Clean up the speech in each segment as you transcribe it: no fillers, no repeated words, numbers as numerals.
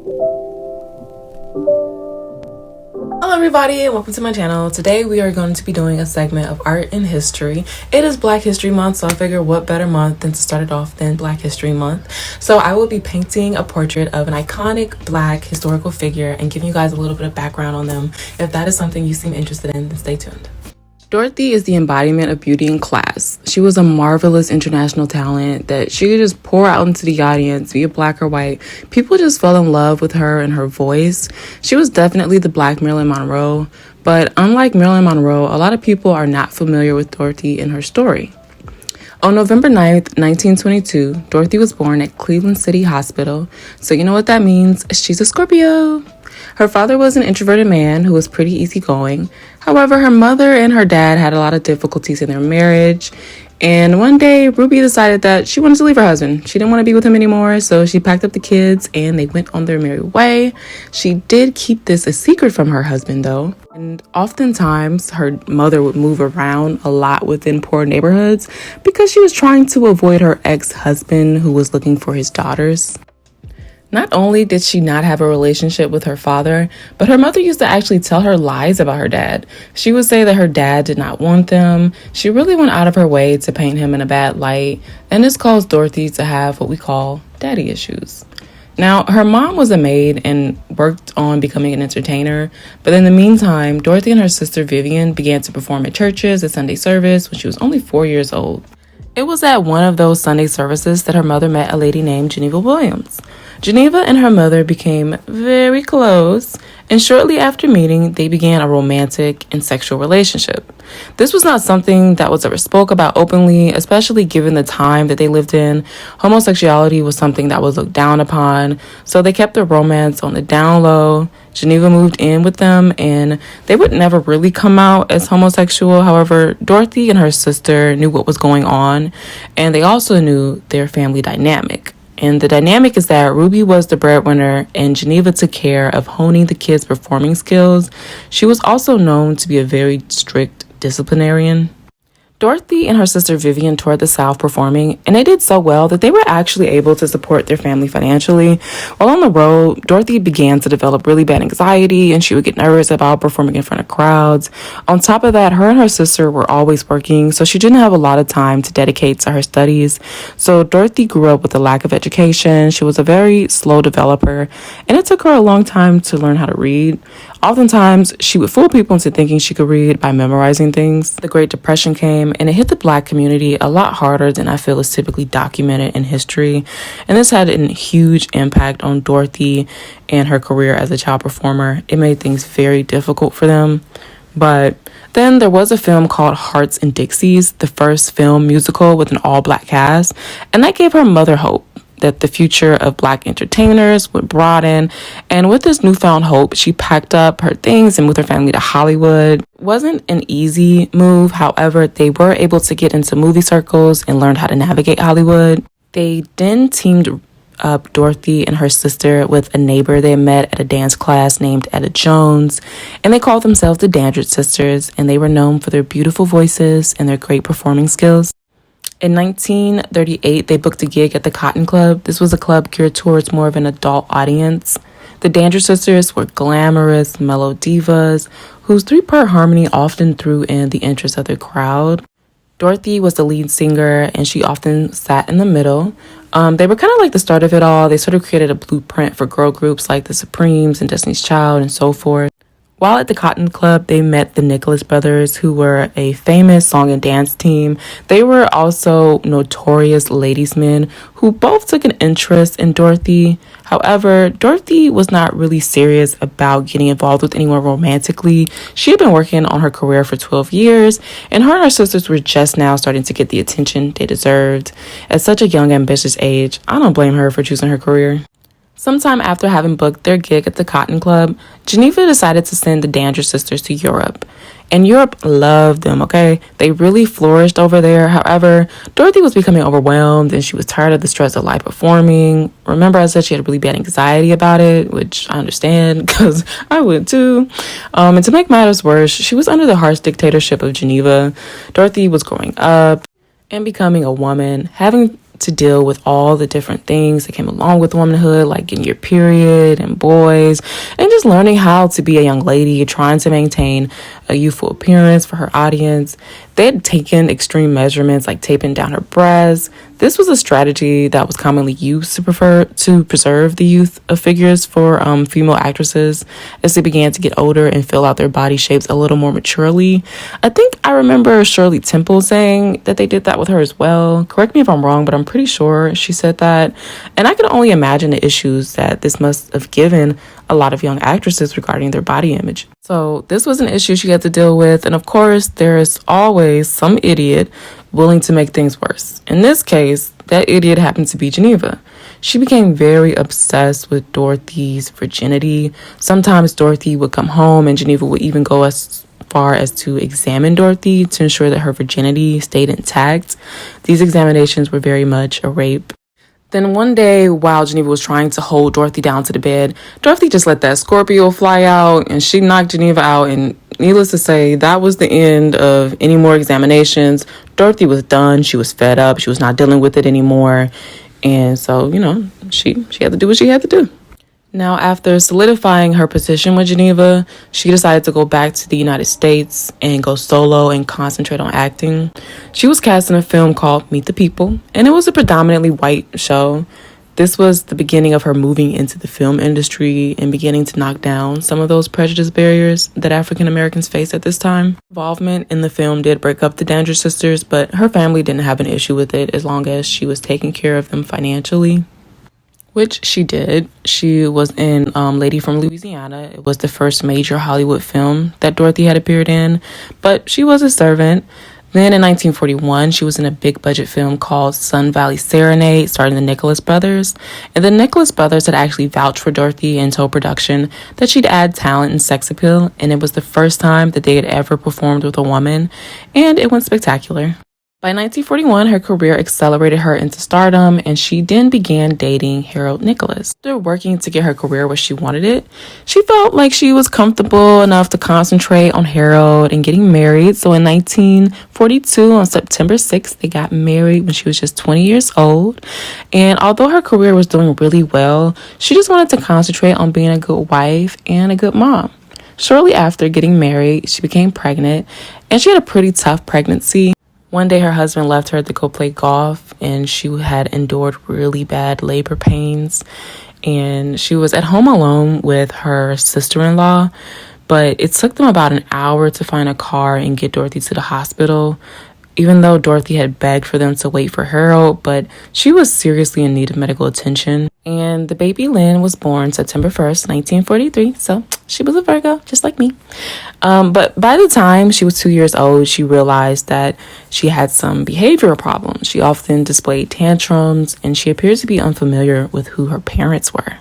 Hello everybody and welcome to my channel. Today we are going to be doing a segment of art and history. It is Black History Month, so I figure what better month than to start it off than Black History Month. So I will be painting a portrait of an iconic Black historical figure and giving you guys a little bit of background on them. If that is something you seem interested in, then stay tuned. Dorothy is the embodiment of beauty and class. She was a marvelous international talent that she could just pour out into the audience, be it Black or white. People just fell in love with her and her voice. She was definitely the Black Marilyn Monroe, but unlike Marilyn Monroe, a lot of people are not familiar with Dorothy and her story. On November 9th, 1922, Dorothy was born at Cleveland City Hospital. So you know what that means? She's a Scorpio. Her father was an introverted man who was pretty easygoing. However, her mother and her dad had a lot of difficulties in their marriage. And one day, Ruby decided that she wanted to leave her husband. She didn't want to be with him anymore, so she packed up the kids and they went on their merry way. She did keep this a secret from her husband, though. And oftentimes, her mother would move around a lot within poor neighborhoods because she was trying to avoid her ex-husband who was looking for his daughters. Not only did she not have a relationship with her father, but her mother used to actually tell her lies about her dad. She would say that her dad did not want them. She really went out of her way to paint him in a bad light, and this caused Dorothy to have what we call daddy issues. Now, her mom was a maid and worked on becoming an entertainer, but in the meantime, Dorothy and her sister Vivian began to perform at churches at Sunday service when she was only 4 years old. It was at one of those Sunday services that her mother met a lady named Geneva Williams. Geneva and her mother became very close, and shortly after meeting, they began a romantic and sexual relationship. This was not something that was ever spoke about openly, especially given the time that they lived in. Homosexuality was something that was looked down upon, so they kept their romance on the down low. Geneva moved in with them, and they would never really come out as homosexual. However, Dorothy and her sister knew what was going on, and they also knew their family dynamic. And the dynamic is that Ruby was the breadwinner and Geneva took care of honing the kids' performing skills. She was also known to be a very strict disciplinarian. Dorothy and her sister Vivian toured the South performing, and they did so well that they were actually able to support their family financially. While on the road, Dorothy began to develop really bad anxiety, and she would get nervous about performing in front of crowds. On top of that, her and her sister were always working, so she didn't have a lot of time to dedicate to her studies. So Dorothy grew up with a lack of education. She was a very slow developer, and it took her a long time to learn how to read. Oftentimes, she would fool people into thinking she could read by memorizing things. The Great Depression came, and it hit the Black community a lot harder than I feel is typically documented in history. And this had a huge impact on Dorothy and her career as a child performer. It made things very difficult for them. But then there was a film called Hearts and Dixies, the first film musical with an all-Black cast, and that gave her mother hope that the future of Black entertainers would broaden. And with this newfound hope, she packed up her things and moved her family to Hollywood. It wasn't an easy move. However, they were able to get into movie circles and learned how to navigate Hollywood. They then teamed up Dorothy and her sister with a neighbor they met at a dance class named Etta Jones, and they called themselves the Dandridge sisters, and they were known for their beautiful voices and their great performing skills. In 1938, they booked a gig at the Cotton Club. This was a club geared towards more of an adult audience. The Dandridge sisters were glamorous, mellow divas whose three-part harmony often drew in the interest of their crowd. Dorothy was the lead singer, and she often sat in the middle. They were kind of like the start of it all. They sort of created a blueprint for girl groups like the Supremes and Destiny's Child and so forth. While at the Cotton Club, they met the Nicholas brothers, who were a famous song and dance team. They were also notorious ladies' men who both took an interest in Dorothy. However, Dorothy was not really serious about getting involved with anyone romantically. She had been working on her career for 12 years, and her and her sisters were just now starting to get the attention they deserved. At such a young, ambitious age, I don't blame her for choosing her career. Sometime after having booked their gig at the Cotton Club, Geneva decided to send the Dandridge sisters to Europe. And Europe loved them, okay? They really flourished over there. However, Dorothy was becoming overwhelmed and she was tired of the stress of live performing. Remember, I said she had really bad anxiety about it, which I understand because I would too. And to make matters worse, she was under the harsh dictatorship of Geneva. Dorothy was growing up and becoming a woman, having to deal with all the different things that came along with womanhood, like getting your period and boys, and just learning how to be a young lady, trying to maintain a youthful appearance for her audience. They had taken extreme measurements like taping down her breasts. This was a strategy that was commonly used to preserve the youth of figures for female actresses as they began to get older and fill out their body shapes a little more maturely. I think I remember Shirley Temple saying that they did that with her as well. Correct me if I'm wrong, but I'm pretty sure she said that. And I can only imagine the issues that this must have given a lot of young actresses regarding their body image. So this was an issue she had to deal with. And of course, there is always some idiot willing to make things worse. In this case, that idiot happened to be Geneva. She became very obsessed with Dorothy's virginity. Sometimes Dorothy would come home and Geneva would even go as far as to examine Dorothy to ensure that her virginity stayed intact. These examinations were very much a rape. Then one day, while Geneva was trying to hold Dorothy down to the bed, Dorothy just let that Scorpio fly out and she knocked Geneva out. And needless to say, that was the end of any more examinations. Dorothy was done. She was fed up. She was not dealing with it anymore. And so, she had to do what she had to do. Now, after solidifying her position with Geneva, she decided to go back to the United States and go solo and concentrate on acting. She was cast in a film called Meet the People, and it was a predominantly white show. This was the beginning of her moving into the film industry and beginning to knock down some of those prejudice barriers that African Americans faced at this time. Involvement in the film did break up the Dandridge sisters, but her family didn't have an issue with it as long as she was taking care of them financially. Which she did. She was in Lady from Louisiana. It was the first major Hollywood film that Dorothy had appeared in, but she was a servant. Then in 1941, she was in a big budget film called Sun Valley Serenade, starring the Nicholas brothers. And the Nicholas brothers had actually vouched for Dorothy and told production that she'd add talent and sex appeal, and it was the first time that they had ever performed with a woman, and it went spectacular. By 1941, her career accelerated her into stardom, and she then began dating Harold Nicholas. After working to get her career where she wanted it, she felt like she was comfortable enough to concentrate on Harold and getting married. So in 1942, on September 6th, they got married when she was just 20 years old. And although her career was doing really well, she just wanted to concentrate on being a good wife and a good mom. Shortly after getting married, she became pregnant, and she had a pretty tough pregnancy. One day her husband left her to go play golf, and she had endured really bad labor pains, and she was at home alone with her sister-in-law, but it took them about an hour to find a car and get Dorothy to the hospital, even though Dorothy had begged for them to wait for Harold, but she was seriously in need of medical attention. And the baby Lynn was born September 1st, 1943, so she was a Virgo, just like me. But by the time she was 2 years old, she realized that she had some behavioral problems. She often displayed tantrums, and she appeared to be unfamiliar with who her parents were.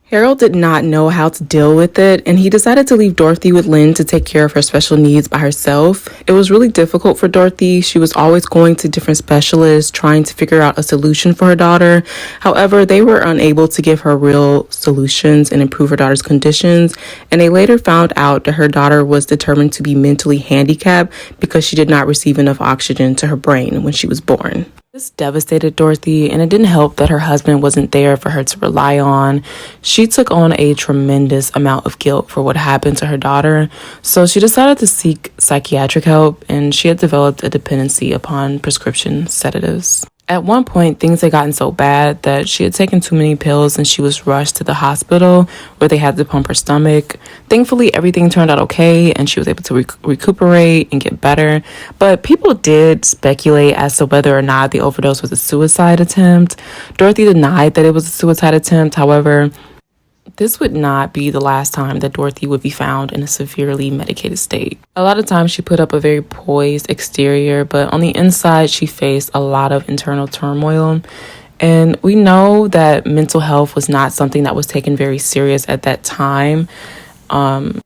Harold did not know how to deal with it, and he decided to leave Dorothy with Lynn to take care of her special needs by herself. It was really difficult for Dorothy. She was always going to different specialists, trying to figure out a solution for her daughter. However, they were unable to give her real solutions and improve her daughter's conditions, and they later found out that her daughter was determined to be mentally handicapped because she did not receive enough oxygen to her brain when she was born. This devastated Dorothy, and it didn't help that her husband wasn't there for her to rely on. She took on a tremendous amount of guilt for what happened to her daughter, so she decided to seek psychiatric help, and she had developed a dependency upon prescription sedatives. At one point, things had gotten so bad that she had taken too many pills and she was rushed to the hospital where they had to pump her stomach. Thankfully, everything turned out okay and she was able to recuperate and get better. But people did speculate as to whether or not the overdose was a suicide attempt. Dorothy denied that it was a suicide attempt. However, this would not be the last time that Dorothy would be found in a severely medicated state. A lot of times she put up a very poised exterior, but on the inside she faced a lot of internal turmoil. And we know that mental health was not something that was taken very serious at that time.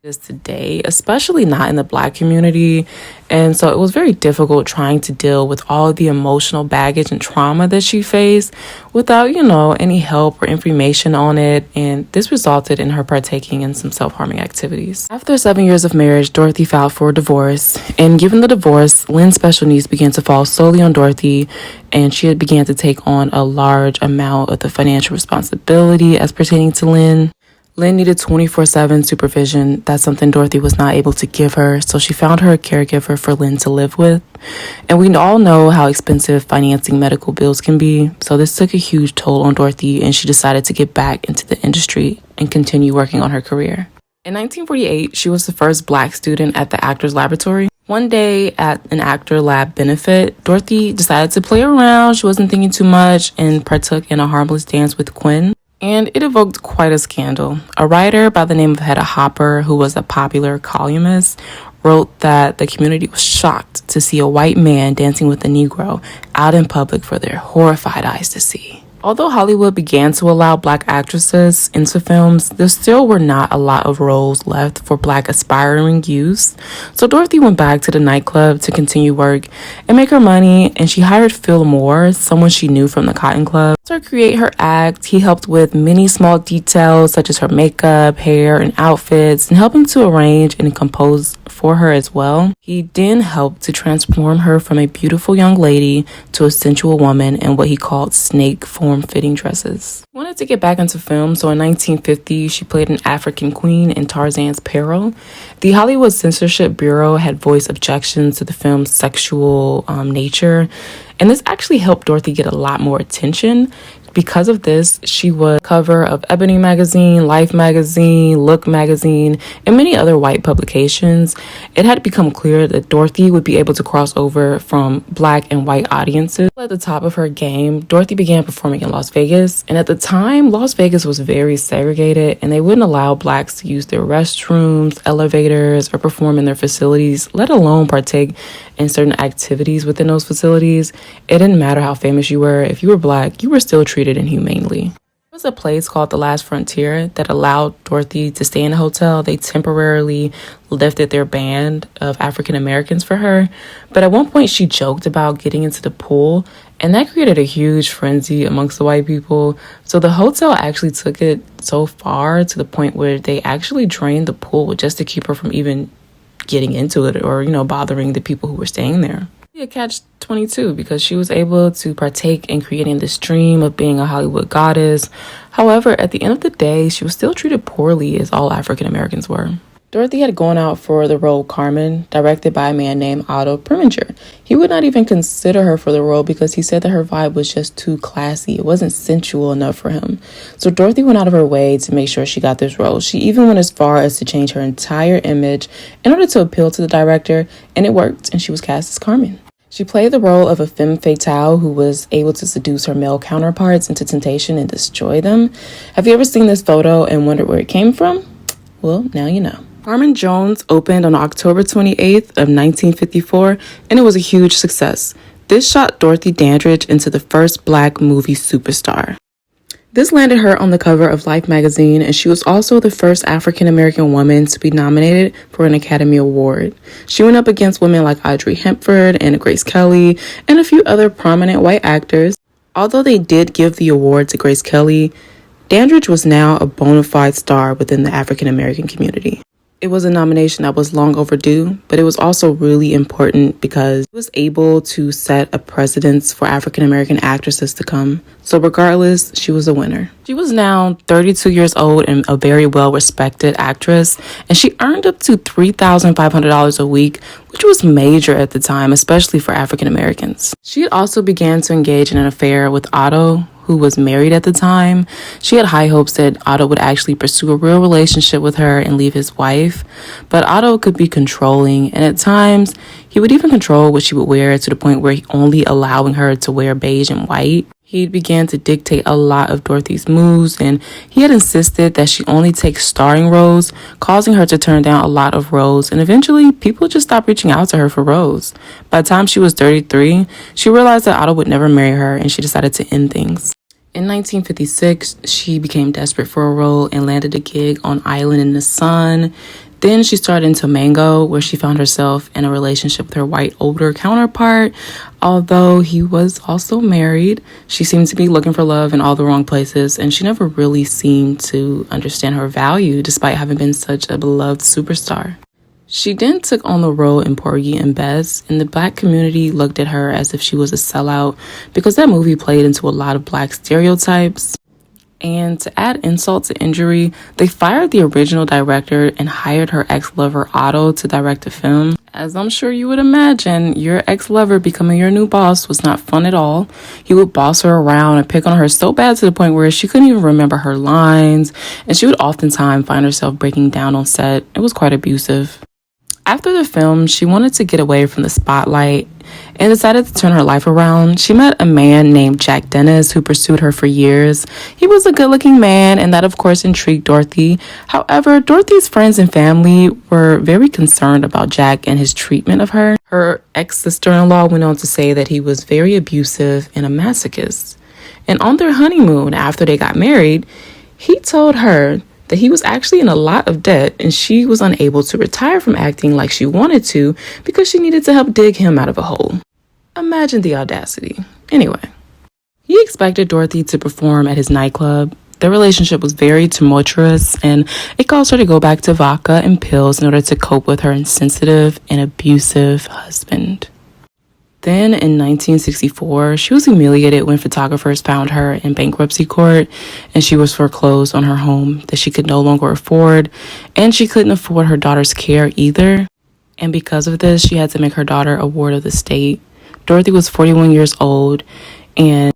is today, especially not in the Black community. And so it was very difficult trying to deal with all the emotional baggage and trauma that she faced without, any help or information on it. And this resulted in her partaking in some self-harming activities. After 7 years of marriage, Dorothy filed for a divorce. And given the divorce, Lynn's special needs began to fall solely on Dorothy, and she began to take on a large amount of the financial responsibility as pertaining to Lynn. Lynn needed 24/7 supervision. That's something Dorothy was not able to give her, so she found her a caregiver for Lynn to live with. And we all know how expensive financing medical bills can be, so this took a huge toll on Dorothy, and she decided to get back into the industry and continue working on her career. In 1948, she was the first Black student at the Actors Laboratory. One day at an actor lab benefit, Dorothy decided to play around. She wasn't thinking too much and partook in a harmless dance with Quinn. And it evoked quite a scandal. A writer by the name of Hedda Hopper, who was a popular columnist, wrote that the community was shocked to see a white man dancing with a Negro out in public for their horrified eyes to see. Although Hollywood began to allow Black actresses into films, there still were not a lot of roles left for Black aspiring youths. So Dorothy went back to the nightclub to continue work and make her money, and she hired Phil Moore, someone she knew from the Cotton Club, to create her act. He helped with many small details such as her makeup, hair, and outfits, and helping to arrange and compose for her as well. He then helped to transform her from a beautiful young lady to a sensual woman in what he called snake form-fitting dresses. She wanted to get back into film, so in 1950, she played an African queen in Tarzan's Peril. The Hollywood Censorship Bureau had voiced objections to the film's sexual nature, and this actually helped Dorothy get a lot more attention. Because of this, she was cover of Ebony magazine, Life magazine, Look magazine, and many other white publications. It had become clear that Dorothy would be able to cross over from Black and white audiences. At the top of her game, Dorothy began performing in Las Vegas, and at the time, Las Vegas was very segregated, and they wouldn't allow Blacks to use their restrooms, elevators, or perform in their facilities, let alone partake in certain activities within those facilities. It didn't matter how famous you were. If you were Black, you were still treated inhumanely. There was a place called The Last Frontier that allowed Dorothy to stay in a hotel. They temporarily lifted their ban of African Americans for her, but at one point she joked about getting into the pool, and that created a huge frenzy amongst the white people. So the hotel actually took it so far to the point where they actually drained the pool just to keep her from even getting into it or, bothering the people who were staying there. A catch-22 because she was able to partake in creating this dream of being a Hollywood goddess. However, at the end of the day, she was still treated poorly as all African Americans were. Dorothy had gone out for the role Carmen, directed by a man named Otto Preminger. He would not even consider her for the role because he said that her vibe was just too classy. It wasn't sensual enough for him. So Dorothy went out of her way to make sure she got this role. She even went as far as to change her entire image in order to appeal to the director, and it worked, and she was cast as Carmen. She played the role of a femme fatale who was able to seduce her male counterparts into temptation and destroy them. Have you ever seen this photo and wondered where it came from? Well, now you know. Carmen Jones opened on October 28th of 1954, and it was a huge success. This shot Dorothy Dandridge into the first Black movie superstar. This landed her on the cover of Life magazine, and she was also the first African-American woman to be nominated for an Academy Award. She went up against women like Audrey Hepburn and Grace Kelly and a few other prominent white actors. Although they did give the award to Grace Kelly, Dandridge was now a bona fide star within the African-American community. It was a nomination that was long overdue, but it was also really important because it was able to set a precedence for African-American actresses to come. So regardless, she was a winner. She was now 32 years old and a very well-respected actress, and she earned up to $3,500 a week, which was major at the time, especially for African-Americans. She also began to engage in an affair with Otto, who was married at the time. She had high hopes that Otto would actually pursue a real relationship with her and leave his wife. But Otto could be controlling, and at times, he would even control what she would wear to the point where he only allowing her to wear beige and white. He began to dictate a lot of Dorothy's moves, and he had insisted that she only take starring roles, causing her to turn down a lot of roles, and eventually people just stopped reaching out to her for roles. By the time she was 33, she realized that Otto would never marry her, and she decided to end things. In 1956, she became desperate for a role and landed a gig on Island in the Sun. Then she started into Mango, where she found herself in a relationship with her white older counterpart. Although he was also married, she seemed to be looking for love in all the wrong places, and she never really seemed to understand her value despite having been such a beloved superstar. She then took on the role in Porgy and Bess, and the Black community looked at her as if she was a sellout because that movie played into a lot of Black stereotypes. And to add insult to injury, they fired the original director and hired her ex-lover Otto to direct the film. As I'm sure you would imagine, your ex-lover becoming your new boss was not fun at all. He would boss her around and pick on her so bad to the point where she couldn't even remember her lines, and she would oftentimes find herself breaking down on set. It was quite abusive. After the film, she wanted to get away from the spotlight and decided to turn her life around. She met a man named Jack Dennis who pursued her for years. He was a good-looking man, and that of course intrigued Dorothy. However, Dorothy's friends and family were very concerned about Jack and his treatment of her. Her ex-sister-in-law went on to say that he was very abusive and a masochist. And on their honeymoon, after they got married, he told her that he was actually in a lot of debt and she was unable to retire from acting like she wanted to because she needed to help dig him out of a hole. Imagine the audacity. Anyway, he expected Dorothy to perform at his nightclub. Their relationship was very tumultuous, and it caused her to go back to vodka and pills in order to cope with her insensitive and abusive husband. Then in 1964, she was humiliated when photographers found her in bankruptcy court, and she was foreclosed on her home that she could no longer afford, and she couldn't afford her daughter's care either. And because of this, she had to make her daughter a ward of the state. Dorothy was 41 years old, and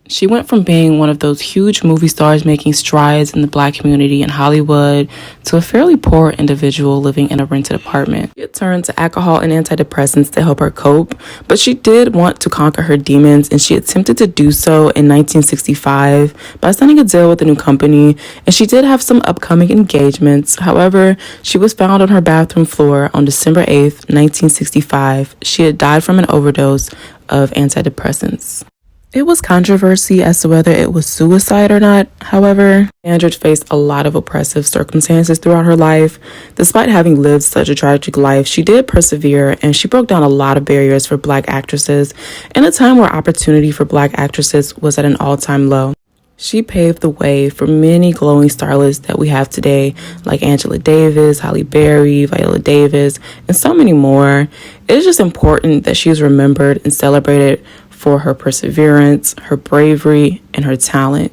she went from being one of those huge movie stars making strides in the Black community in Hollywood to a fairly poor individual living in a rented apartment. She had turned to alcohol and antidepressants to help her cope, but she did want to conquer her demons, and she attempted to do so in 1965 by signing a deal with a new company, and she did have some upcoming engagements. However, she was found on her bathroom floor on December 8th, 1965. She had died from an overdose of antidepressants. It was controversy as to whether it was suicide or not. However, Dandridge faced a lot of oppressive circumstances throughout her life. Despite having lived such a tragic life, she did persevere, and she broke down a lot of barriers for Black actresses in a time where opportunity for Black actresses was at an all-time low. She paved the way for many glowing starlets that we have today, like Angela Davis, Halle Berry, Viola Davis, and so many more. It is just important that she is remembered and celebrated for her perseverance, her bravery, and her talent.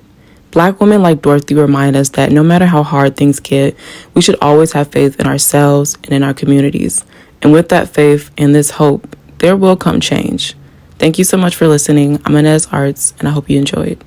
Black women like Dorothy remind us that no matter how hard things get, we should always have faith in ourselves and in our communities. And with that faith and this hope, there will come change. Thank you so much for listening. I'm Inez Arts, and I hope you enjoyed.